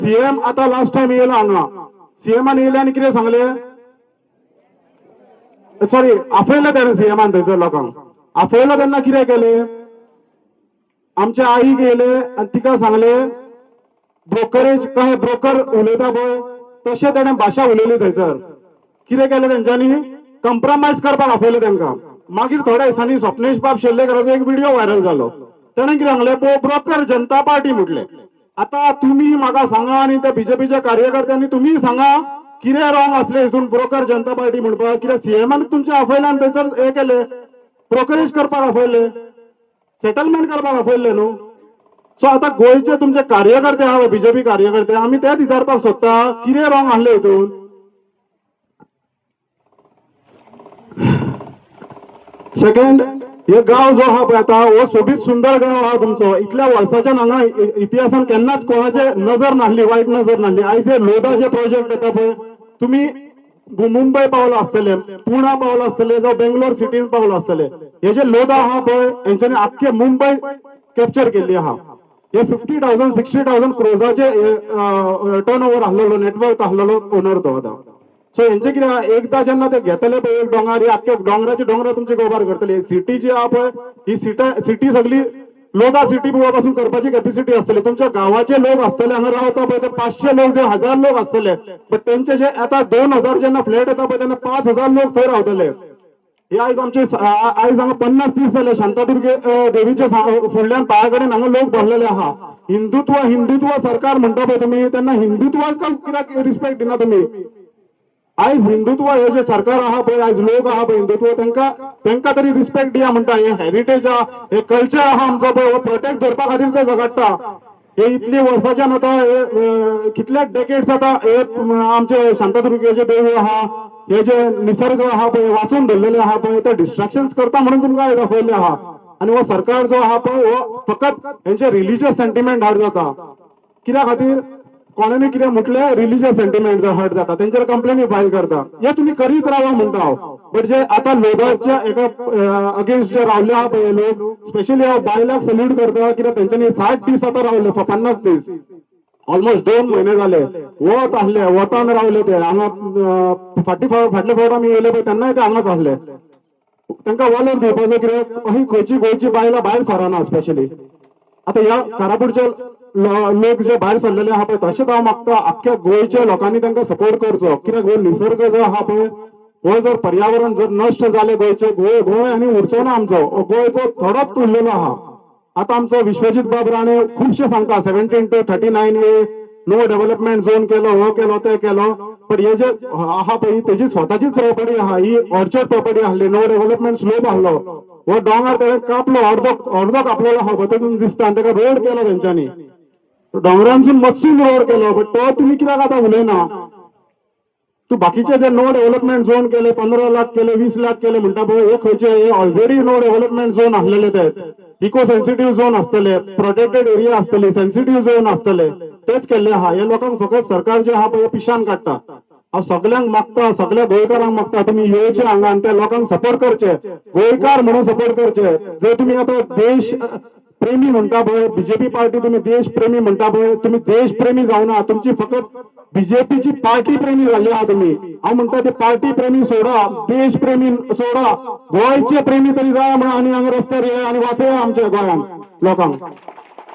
CM आता last time येयला हांगा सीएमान येयले आनी कितें सांगले सॉरी आपयले तेणें सीएमान थंयसर लोकांक आपयलो तेन्ना कितें केलें आमच्या आईक येयले आनी तिका सांगले ब्रोकरेज काय ब्रोकर उलयता पळय तशें तेणें भाशा उलयली थंयसर कितें केलें तेंच्यांनी कंप्रोमायज करपाक आपयलें तेंकां मागीर थोड्या दिसांनी स्वप्नेश बाब शेल्लेकराचो एक व्हिडिओ व्हायरल जालो तेणें कितें सांगलें ब्रोकर जनता पार्टी म्हटलें आता तुम्ही म्हाका सांगा आनी त्या बीजेपीच्या कार्यकर्त्यांनी तुम्ही सांगा कितें रॉंग असले हितून ब्रोकर जनता पार्टी म्हणपाक कित्याक सीएमान तुमच्या आपयल्यान थंयसर हे केले ब्रोकरेज करपाक आपयले सेटलमेंट करपाक आपयले न्हू सो आता गोयचे तुमचे कार्यकर्ते आहा बीजेपी कार्यकर्ते आमी तेच विचारपाक सोदता कितें रॉंग आहले हितून सेकंड हे गाव जो आहा पळय आता हो सोबीत सुंदर गाव आहा तुमचो इतल्या वर्साच्यान हांगा इतिहासान केन्नाच कोणाचे नजर नासली वायट नजर नासली आयज हे लोदाचे प्रोजेक्ट येता पळय तुम्ही मुंबय पावला आसतले पुणा पावला आसतले जावं बेंगलोर सिटीन पावला आसतले हे जे लोदा आहा पळय हेंच्यांनी आख्खे मुंबय कॅप्चर केल्ली आहा हे 50,000 60,000 क्रोजाचे टर्न ओव्हर आहलेलो नेटवर्क आहलेलो ओनर तो आता सो हेंचे कितें एकदा जेन्ना ते घेतले पळय एक डोंगर ही आख्खे डोंगराची दोंगर तुमची गोबार करतली सिटी जी आहा पळय ही सिटी सगळी लोदा सिटी पासून करपाची कॅपॅसिटी आसतली तुमच्या गावाचे लोक आसतले हांगा रावता पळय ते 500 लोक जे 1000 लोक आसतले बट तेंचे जे आता 2000 जेन्ना फ्लॅट येता पळय तेन्ना 5000 लोक थंय रावतले हे आयज आमचे आयज हांगा 50 दीस जाले शांतादुर्गे देवीचे फुडल्यान पाया कडेन हांगा लोक भरलेले आहा हिंदुत्व सरकार म्हणटा पळय तुमी तेन्ना हिंदुत्वाक कित्याक रिस्पेक्ट दिना तुमी आयज हिंदुत्व हे जे सरकार आहा पळय आयज लोक आहा पळय हिंदुत्व तेंका तरी रिस्पेक्ट दिया म्हणटा हे हेरिटेज आहा हे कल्चर आहा आमचो पळय प्रोटेक्ट करपा खातीर ते झगडटा हे इतली वर्साच्यान आता कितले डेकेड्स आता हे आमचे शांतादुर्गेचे देव आहा हे जे निसर्ग आहा पळय वाचून धरलेले आहा पळय ते डिस्ट्रॅक्शन्स करता म्हणून तुमकां हे दाखयल्ले आहा आनी हो सरकार जो आहा पळय हो फकत हेंचे रिलिजियस सेंटिमेंट हर्ट जाता कित्या खातीर कोणाने कितें म्हटलें रिलिजियस सेंटिमेंट हर्ट जाता तेंचेर कंप्लेनी फायल करता हे तुमी करीत रावा म्हणटा हांव बट जे आता लोकांच्या एका अगेन्स्ट जे रावले आहा पळय लोक स्पेशली हांव बायलाक सल्यूट करता कित्याक तेंच्यांनी 60 दीस आता रावले 50 दीस ऑलमोस्ट 2 महिने झाले वत आहले वतान रावले ते हांगा फाटले फावट आमी येयले पळय तेन्नाय ते हांगाच आहले तांकां वॉलर दिवपाचो कित्याक अशी खंयची बायलां भायर सराना स्पेशली आता ह्या कारापूरचे लोक जे भायर सरलेले आहा पळय तशेंच हांव मागता आख्ख्या गोंयच्या लोकांनी तांकां सपोर्ट करचो कित्याक हो निसर्ग जो आहा पळय हो जर पर्यावरण जर नश्ट जाले गोंयचे गोंय आनी उरचो ना आमचो गोंयचो थोडोच उरलेलो आहा आता आमचो विश्वजीत बाब राणे खुबशे सांगता 17 to 39 नो डेव्हलपमेंट झोन केलो हो केलो ते केलो पण हे जे आहा पळय तेजी स्वताचीच प्रॉपर्टी आहा ही ऑर्चर्ड प्रॉपर्टी आहली नो डेव्हलपमेंट स्लोप आहलो हो डोंगर ते कापलो अर्दो कापलेलो आहा बतून दिसता आनी ताका रोड केलो तेंच्यांनी डोंगरांसून मत्सून रोड केलो बट तो तुमी कित्याक आतां उलयना तू बाकीचे जे नो डेव्हलपमेंट झोन केले 15 लाख केले 20 लाख केले म्हणटा पळय हे खंयचे हे ऑलरेडी नो डेव्हलपमेंट झोन आहलेले ते इको सेन्सिटिव्ह झोन आसतले प्रोटेक्टेड एरिया आसतले सेन्सिटिव्ह झोन आसतले तेच केल्ले आहा हे लोकांक फकत सरकार जे आहा पळय पिशान काडटा हांव सगळ्यांक मागता सगळ्या गोंयकारांक मागता तुमी येवचे हांगा आनी त्या लोकांक सपोर्ट करचे गोंयकार म्हणून सपोर्ट करचे जर तुमी आता देश प्रेमी म्हणटा पळय बीजेपी पार्टी तुम्ही देश प्रेमी म्हणटा पळय तुम्ही देश प्रेमी जावना तुमची फकत बीजेपीची पार्टी प्रेमी जाल्ली आहा तुमी हांव म्हणटा ते पार्टी प्रेमी सोडा देश प्रेमी सोडा गोंयचे प्रेमी तरी जाय म्हणून आनी हांगा रस्त्यार ये आनी वाचया आमच्या गोंयांत लोकांक